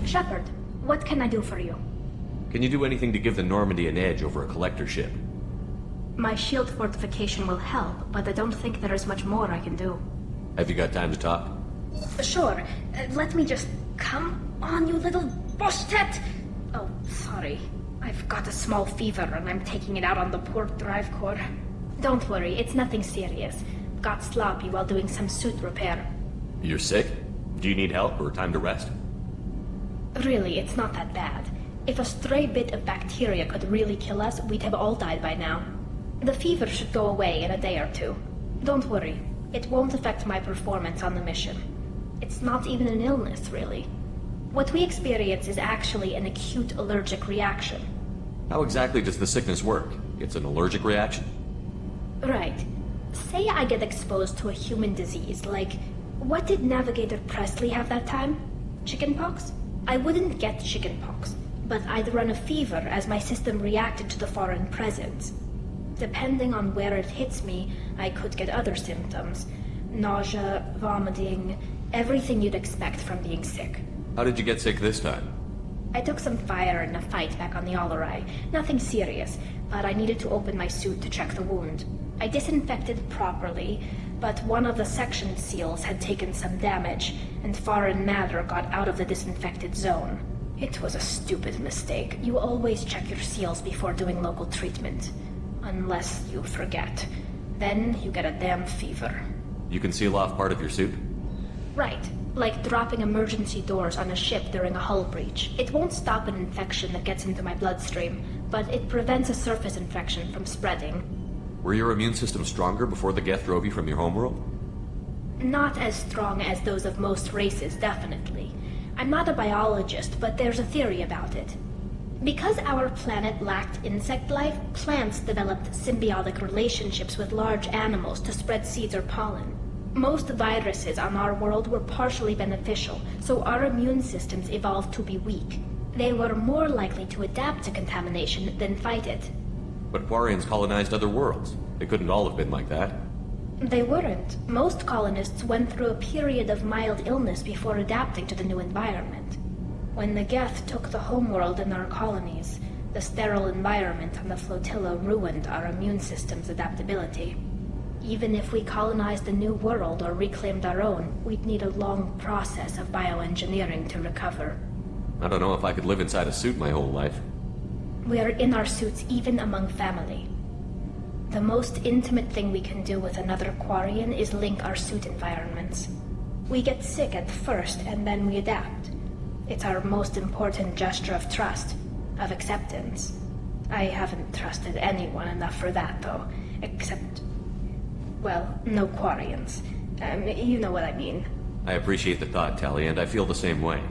Shepard, what can I do for you? Can you do anything to give the Normandy an edge over a collector ship? My shield fortification will help, but I don't think there is much more I can do. Have you got time to talk? Sure. Let me just... Come on, you little boshtet! Oh, sorry. I've got a small fever and I'm taking it out on the port drive core. Don't worry, it's nothing serious. Got sloppy while doing some suit repair. You're sick? Do you need help or time to rest? Really, it's not that bad. If a stray bit of bacteria could really kill us, we'd have all died by now. The fever should go away in a day or two. Don't worry, it won't affect my performance on the mission. It's not even an illness, really. What we experience is actually an acute allergic reaction. How exactly does the sickness work? It's an allergic reaction? Right. Say I get exposed to a human disease, like... What did Navigator Presley have that time? Chickenpox? I wouldn't get chickenpox, but I'd run a fever as my system reacted to the foreign presence. Depending on where it hits me, I could get other symptoms. Nausea, vomiting, everything you'd expect from being sick. How did you get sick this time? I took some fire in a fight back on the Allerai. Nothing serious, but I needed to open my suit to check the wound. I disinfected properly, but one of the section seals had taken some damage, and foreign matter got out of the disinfected zone. It was a stupid mistake. You always check your seals before doing local treatment. Unless you forget. Then you get a damn fever. You can seal off part of your suit? Right. Like dropping emergency doors on a ship during a hull breach. It won't stop an infection that gets into my bloodstream, but it prevents a surface infection from spreading. Were your immune system stronger before the Geth drove you from your homeworld? Not as strong as those of most races, definitely. I'm not a biologist, but there's a theory about it. Because our planet lacked insect life, plants developed symbiotic relationships with large animals to spread seeds or pollen. Most viruses on our world were partially beneficial, so our immune systems evolved to be weak. They were more likely to adapt to contamination than fight it. But Quarians colonized other worlds. They couldn't all have been like that. They weren't. Most colonists went through a period of mild illness before adapting to the new environment. When the Geth took the homeworld in our colonies, the sterile environment on the flotilla ruined our immune system's adaptability. Even if we colonized a new world or reclaimed our own, we'd need a long process of bioengineering to recover. I don't know if I could live inside a suit my whole life. We are in our suits even among family. The most intimate thing we can do with another Quarian is link our suit environments. We get sick at first, and then we adapt. It's our most important gesture of trust, of acceptance. I haven't trusted anyone enough for that, though, except... well, no Quarians. You know what I mean. I appreciate the thought, Tally, and I feel the same way.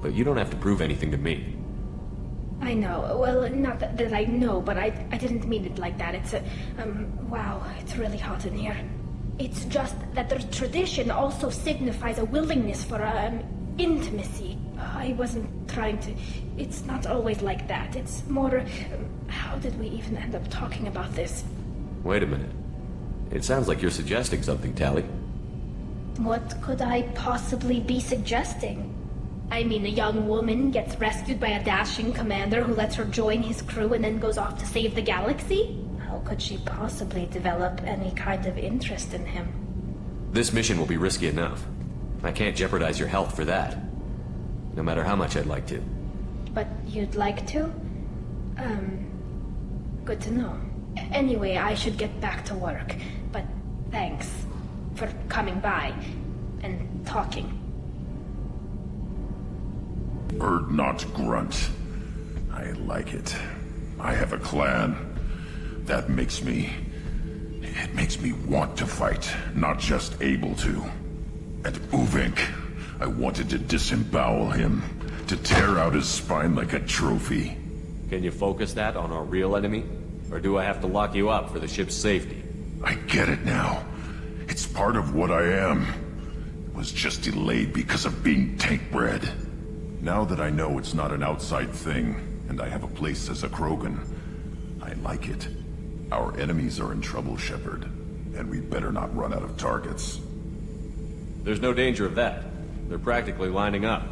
But you don't have to prove anything to me. I know. Well, not that I know, but I didn't mean it like that. It's wow, it's really hot in here. It's just that the tradition also signifies a willingness for, intimacy. I wasn't trying to... It's not always like that. It's more... how did we even end up talking about this? Wait a minute. It sounds like you're suggesting something, Tally. What could I possibly be suggesting? I mean, a young woman gets rescued by a dashing commander who lets her join his crew and then goes off to save the galaxy? How could she possibly develop any kind of interest in him? This mission will be risky enough. I can't jeopardize your health for that. No matter how much I'd like to. But you'd like to? Good to know. Anyway, I should get back to work. But thanks for coming by and talking. Bird not grunt. I like it. I have a clan. That makes me... it makes me want to fight, not just able to. At Uvink, I wanted to disembowel him, to tear out his spine like a trophy. Can you focus that on our real enemy? Or do I have to lock you up for the ship's safety? I get it now. It's part of what I am. It was just delayed because of being tank-bred. Now that I know it's not an outside thing, and I have a place as a Krogan, I like it. Our enemies are in trouble, Shepard, and we better not run out of targets. There's no danger of that. They're practically lining up.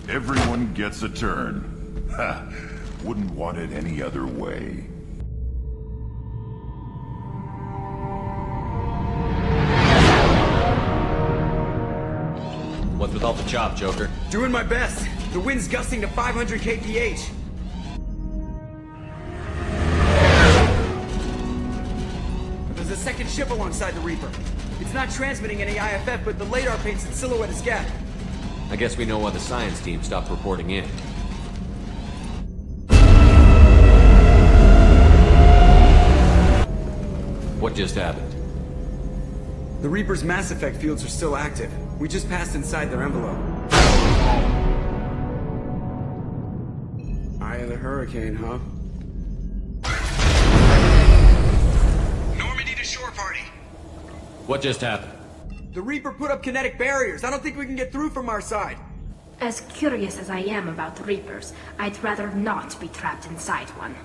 Everyone gets a turn. Ha! Wouldn't want it any other way. What's with all the chop, Joker? Doing my best. The wind's gusting to 500 kph. There's a second ship alongside the Reaper. It's not transmitting any IFF, but the radar paints its silhouette as Geth. I guess we know why the science team stopped reporting in. What just happened? The Reaper's mass effect fields are still active. We just passed inside their envelope. Eye of the hurricane, huh? Normandy to shore party. What just happened? The Reaper put up kinetic barriers. I don't think we can get through from our side. As curious as I am about the Reapers, I'd rather not be trapped inside one.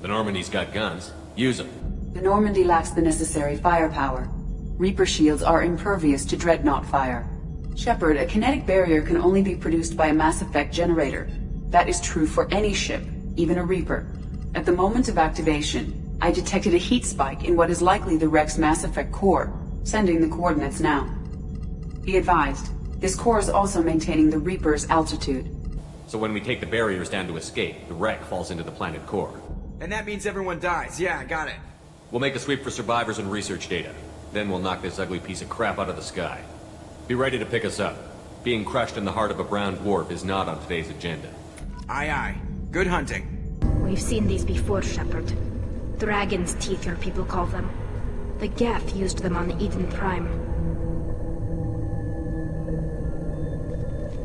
The Normandy's got guns. Use them. The Normandy lacks the necessary firepower. Reaper shields are impervious to dreadnought fire. Shepard, a kinetic barrier can only be produced by a mass effect generator. That is true for any ship, even a Reaper. At the moment of activation, I detected a heat spike in what is likely the wreck's mass effect core, sending the coordinates now. Be advised, this core is also maintaining the Reaper's altitude. So when we take the barriers down to escape, the wreck falls into the planet core. And that means everyone dies. Yeah, got it. We'll make a sweep for survivors and research data. Then we'll knock this ugly piece of crap out of the sky. Be ready to pick us up. Being crushed in the heart of a brown dwarf is not on today's agenda. Aye, aye. Good hunting. We've seen these before, Shepard. Dragon's teeth, your people call them. The Geth used them on Eden Prime.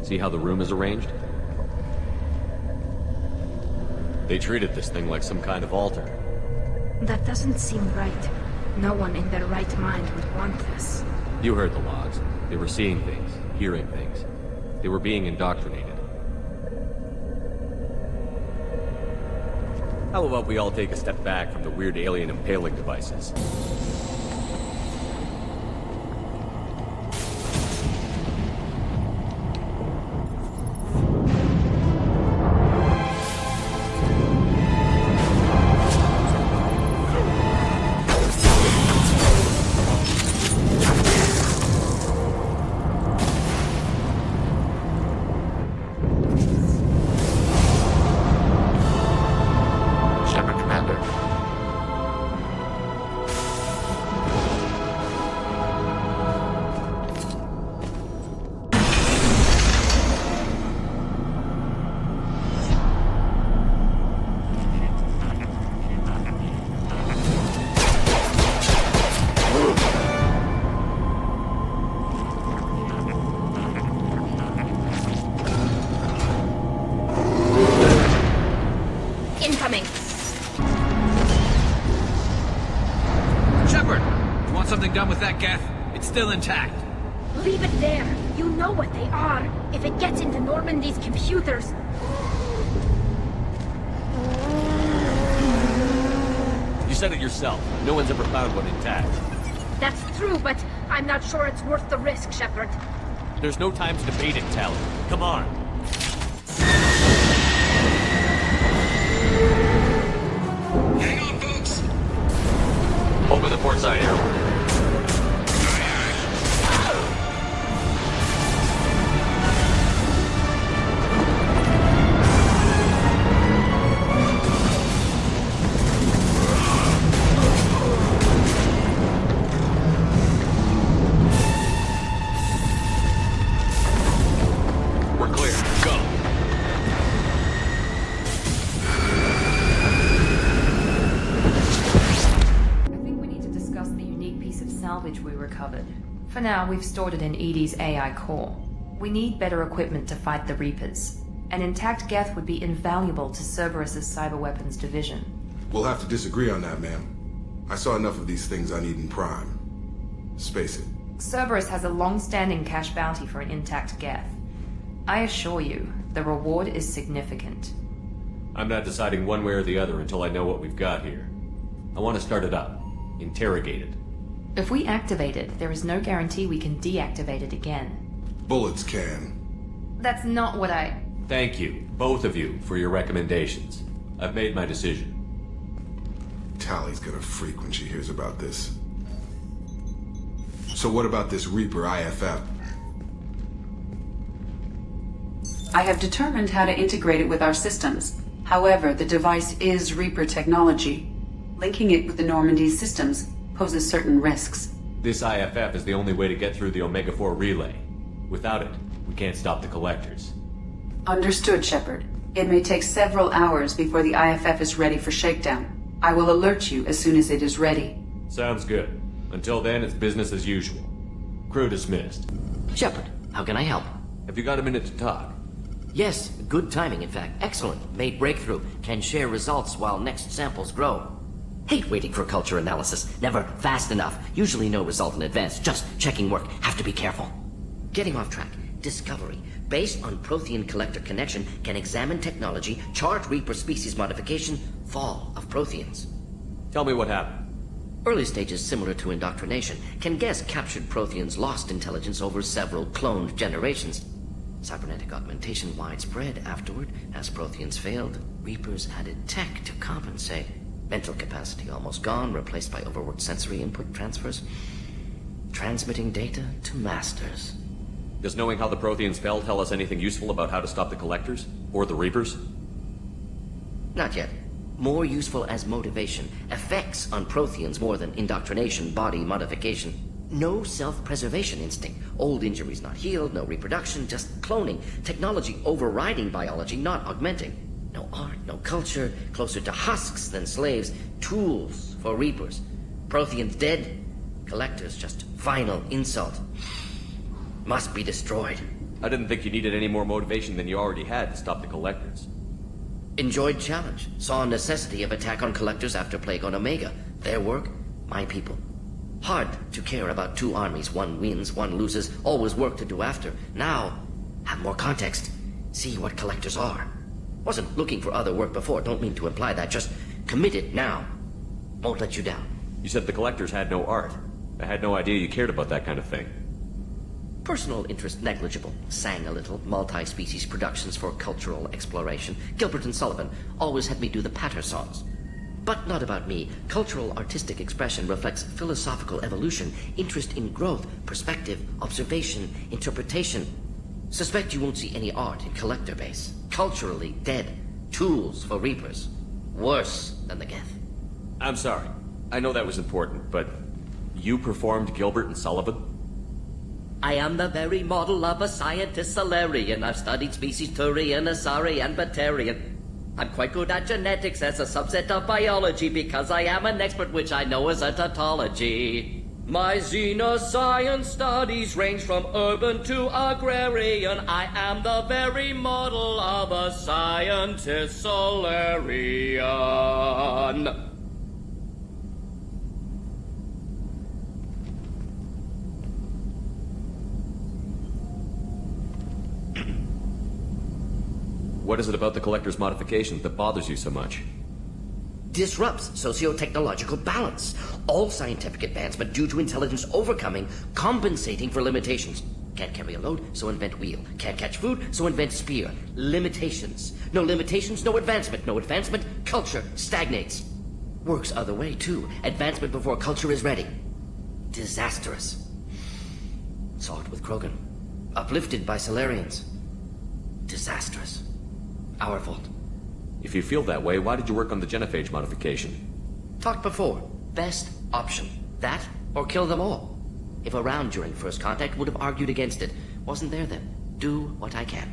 See how the room is arranged? They treated this thing like some kind of altar. That doesn't seem right. No one in their right mind would want this. You heard the logs. They were seeing things, hearing things. They were being indoctrinated. How about we all take a step back from the weird alien impaling devices? Shepard, Commander. Incoming! Shepard, you want something done with that Geth? It's still intact. Leave it there! You know what they are! If it gets into Normandy's computers... You said it yourself. No one's ever found one intact. That's true, but I'm not sure it's worth the risk, Shepard. There's no time to debate it, Tally. Come on. Hang on, folks. Open the port side airlock. We're clear. Go. I think we need to discuss the unique piece of salvage we recovered. For now, we've stored it in Edie's AI core. We need better equipment to fight the Reapers. An intact Geth would be invaluable to Cerberus's cyber weapons division. We'll have to disagree on that, ma'am. I saw enough of these things on Eden Prime. Space it. Cerberus has a long-standing cash bounty for an intact Geth. I assure you, the reward is significant. I'm not deciding one way or the other until I know what we've got here. I want to start it up. Interrogate it. If we activate it, there is no guarantee we can deactivate it again. Bullets can. That's not what I... Thank you, both of you, for your recommendations. I've made my decision. Tally's gonna freak when she hears about this. So what about this Reaper IFF? I have determined how to integrate it with our systems. However, the device is Reaper technology. Linking it with the Normandy's systems poses certain risks. This IFF is the only way to get through the Omega-4 relay. Without it, we can't stop the collectors. Understood, Shepard. It may take several hours before the IFF is ready for shakedown. I will alert you as soon as it is ready. Sounds good. Until then, it's business as usual. Crew dismissed. Shepard, how can I help? Have you got a minute to talk? Yes, good timing, in fact. Excellent. Made breakthrough. Can share results while next samples grow. Hate waiting for culture analysis. Never fast enough. Usually no result in advance. Just checking work. Have to be careful. Getting off track. Discovery. Based on Prothean collector connection, can examine technology, chart Reaper species modification, fall of Protheans. Tell me what happened. Early stages similar to indoctrination. Can guess captured Protheans lost intelligence over several cloned generations. Cybernetic augmentation widespread afterward. As Protheans failed, Reapers added tech to compensate. Mental capacity almost gone, replaced by overworked sensory input transfers. Transmitting data to masters. Does knowing how the Protheans fell tell us anything useful about how to stop the Collectors? Or the Reapers? Not yet. More useful as motivation. Effects on Protheans more than indoctrination, body modification. No self-preservation instinct. Old injuries not healed, no reproduction, just cloning. Technology overriding biology, not augmenting. No art, no culture, closer to husks than slaves. Tools for Reapers. Protheans dead, Collectors just final insult. Must be destroyed. I didn't think you needed any more motivation than you already had to stop the Collectors. Enjoyed challenge. Saw necessity of attack on Collectors after Plague on Omega. Their work, my people. Hard to care about two armies. One wins, one loses. Always work to do after. Now, have more context. See what Collectors are. Wasn't looking for other work before. Don't mean to imply that. Just committed now. Won't let you down. You said the Collectors had no art. I had no idea you cared about that kind of thing. Personal interest negligible. Sang a little. Multi-species productions for cultural exploration. Gilbert and Sullivan always had me do the patter songs. But not about me. Cultural artistic expression reflects philosophical evolution, interest in growth, perspective, observation, interpretation. Suspect you won't see any art in Collector base. Culturally dead. Tools for Reapers. Worse than the Geth. I'm sorry. I know that was important, but you performed Gilbert and Sullivan? I am the very model of a scientist Solarian. I've studied species Turian, Asari, and Batarian. I'm quite good at genetics as a subset of biology because I am an expert which I know as a tautology. My xenoscience studies range from urban to agrarian. I am the very model of a scientist Solarian. What is it about the Collector's modifications that bothers you so much? Disrupts socio-technological balance. All scientific advancement due to intelligence overcoming, compensating for limitations. Can't carry a load, so invent wheel. Can't catch food, so invent spear. Limitations. No limitations, no advancement. No advancement, culture stagnates. Works other way, too. Advancement before culture is ready. Disastrous. Saw it with Krogan. Uplifted by Solarians. Disastrous. Our fault. If you feel that way, why did you work on the genophage modification? Talked before. Best option. That, or kill them all. If around during first contact, would have argued against it. Wasn't there then. Do what I can.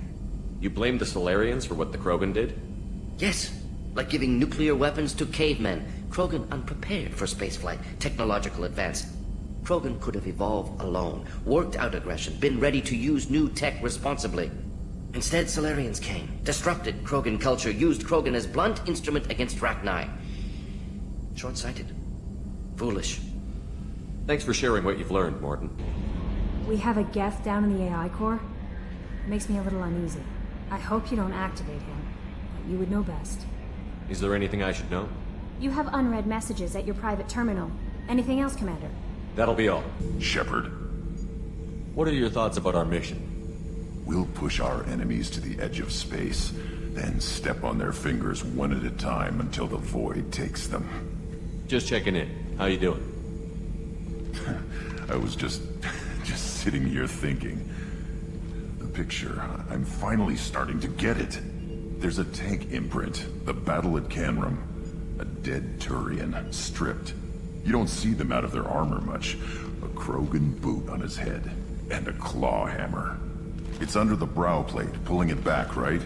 You blamed the Solarians for what the Krogan did? Yes. Like giving nuclear weapons to cavemen. Krogan unprepared for spaceflight, technological advance. Krogan could have evolved alone, worked out aggression, been ready to use new tech responsibly. Instead, Solarians came, disrupted Krogan culture, used Krogan as blunt instrument against Rachni. Short-sighted. Foolish. Thanks for sharing what you've learned, Morton. We have a Geth down in the AI core. It makes me a little uneasy. I hope you don't activate him. You would know best. Is there anything I should know? You have unread messages at your private terminal. Anything else, Commander? That'll be all. Shepard. What are your thoughts about our mission? We'll push our enemies to the edge of space, then step on their fingers one at a time until the void takes them. Just checking in. How you doing? I was just sitting here thinking. The picture, I'm finally starting to get it. There's a tank imprint, the battle at Canrum. A dead Turian, stripped. You don't see them out of their armor much. A Krogan boot on his head, and a claw hammer. It's under the brow plate, pulling it back, right?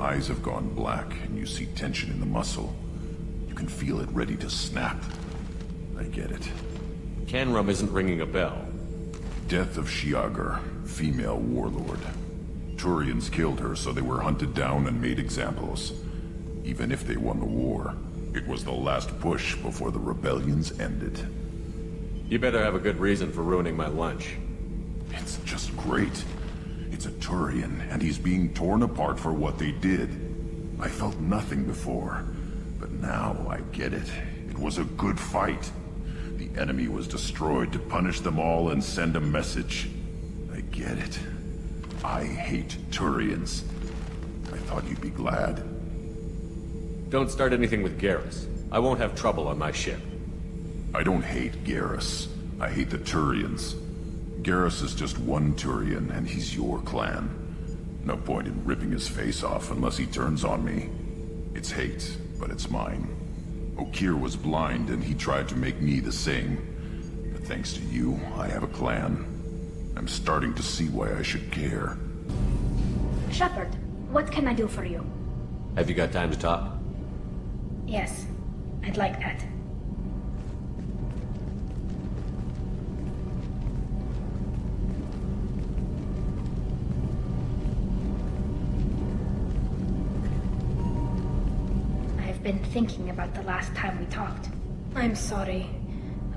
Eyes have gone black, and you see tension in the muscle. You can feel it ready to snap. I get it. Canrum isn't ringing a bell. Death of Shiagar, female warlord. Turians killed her, so they were hunted down and made examples. Even if they won the war, it was the last push before the rebellions ended. You better have a good reason for ruining my lunch. It's just great. It's a Turian, and he's being torn apart for what they did. I felt nothing before, but now I get it. It was a good fight. The enemy was destroyed to punish them all and send a message. I get it. I hate Turians. I thought you'd be glad. Don't start anything with Garrus. I won't have trouble on my ship. I don't hate Garrus. I hate the Turians. Garrus is just one Turian, and he's your clan. No point in ripping his face off unless he turns on me. It's hate, but it's mine. Okir was blind, and he tried to make me the same. But thanks to you, I have a clan. I'm starting to see why I should care. Shepard, what can I do for you? Have you got time to talk? Yes, I'd like that. I've been thinking about the last time we talked. I'm sorry.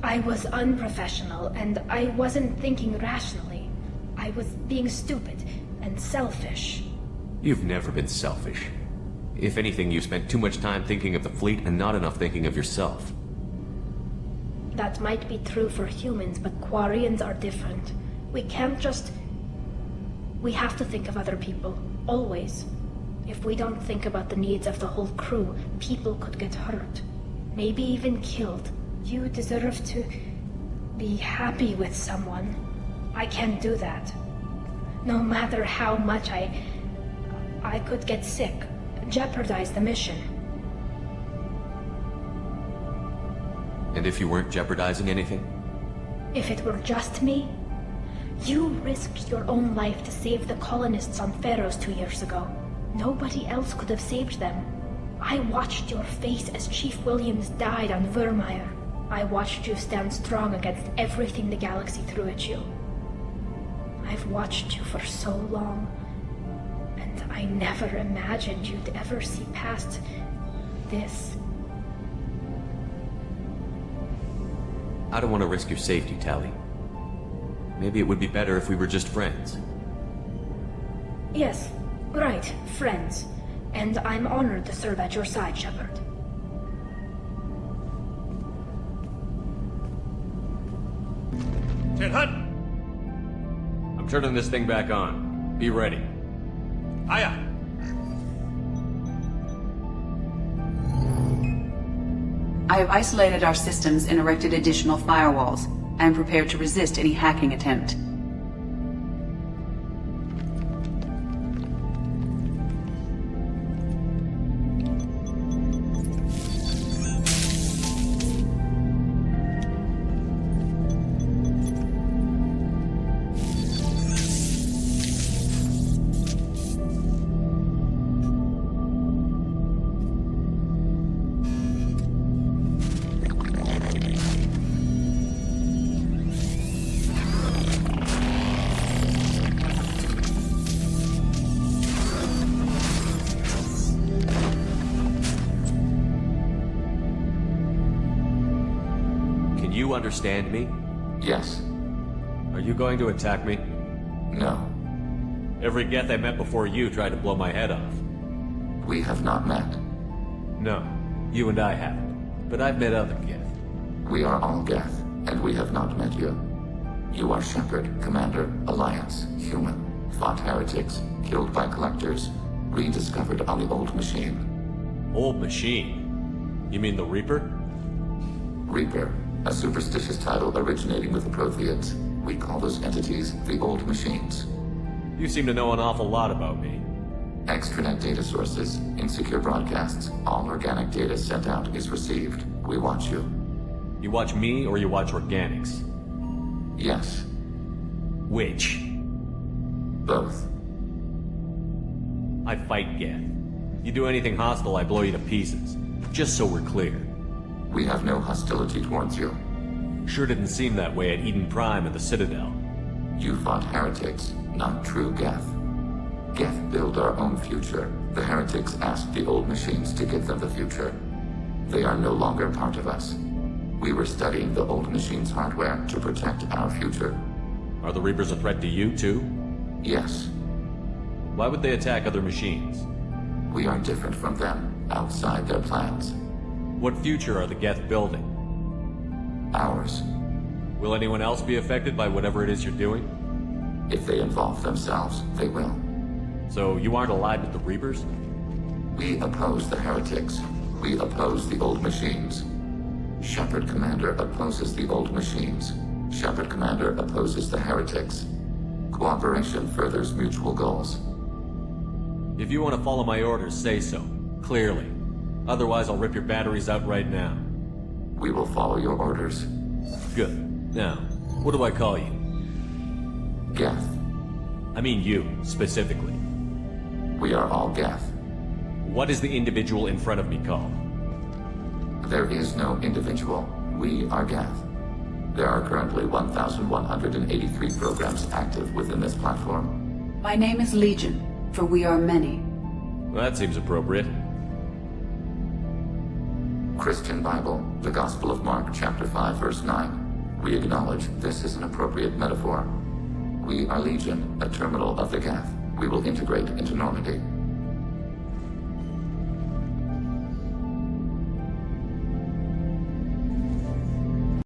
I was unprofessional, and I wasn't thinking rationally. I was being stupid and selfish. You've never been selfish. If anything, you spent too much time thinking of the fleet and not enough thinking of yourself. That might be true for humans, but Quarians are different. We can't just... We have to think of other people, always. If we don't think about the needs of the whole crew, people could get hurt. Maybe even killed. You deserve to be happy with someone. I can't do that. No matter how much I could get sick, jeopardize the mission. And if you weren't jeopardizing anything? If it were just me? You risked your own life to save the colonists on Pharaohs 2 years ago. Nobody else could have saved them. I watched your face as Chief Williams died on Vermeer. I watched you stand strong against everything the galaxy threw at you. I've watched you for so long, and I never imagined you'd ever see past this. I don't want to risk your safety, Tali. Maybe it would be better if we were just friends. Yes, right, friends. And I'm honored to serve at your side, Shepard. Hunt! I'm turning this thing back on. Be ready. Aya! I have isolated our systems and erected additional firewalls. I am prepared to resist any hacking attempt. You understand me? Yes. Are you going to attack me? No. Every Geth I met before you tried to blow my head off. We have not met. No, you and I haven't. But I've met other Geth. We are all Geth, and we have not met you. You are Shepard, Commander, Alliance, human. Fought heretics, killed by collectors, rediscovered on the old machine. Old machine? You mean the Reaper? Reaper, a superstitious title originating with the Protheans. We call those entities the old machines. You seem to know an awful lot about me. Extranet data sources, insecure broadcasts, all organic data sent out is received. We watch you. You watch me or you watch organics? Yes. Which? Both. I fight Geth. You do anything hostile, I blow you to pieces. Just so we're clear. We have no hostility towards you. Sure didn't seem that way at Eden Prime and the Citadel. You fought heretics, not true Geth. Geth build our own future. The heretics asked the old machines to give them the future. They are no longer part of us. We were studying the old machines' hardware to protect our future. Are the Reapers a threat to you, too? Yes. Why would they attack other machines? We are different from them, outside their plans. What future are the Geth building? Ours. Will anyone else be affected by whatever it is you're doing? If they involve themselves, they will. So you aren't allied with the Reapers? We oppose the heretics. We oppose the old machines. Shepard Commander opposes the old machines. Shepard Commander opposes the heretics. Cooperation furthers mutual goals. If you want to follow my orders, say so. Clearly. Otherwise, I'll rip your batteries out right now. We will follow your orders. Good. Now, what do I call you? Geth. I mean you, specifically. We are all Geth. What is the individual in front of me called? There is no individual. We are Geth. There are currently 1,183 programs active within this platform. My name is Legion, for we are many. Well, that seems appropriate. Christian Bible, the Gospel of Mark, chapter 5, verse 9. We acknowledge this is an appropriate metaphor. We are Legion, a terminal of the Geth. We will integrate into Normandy.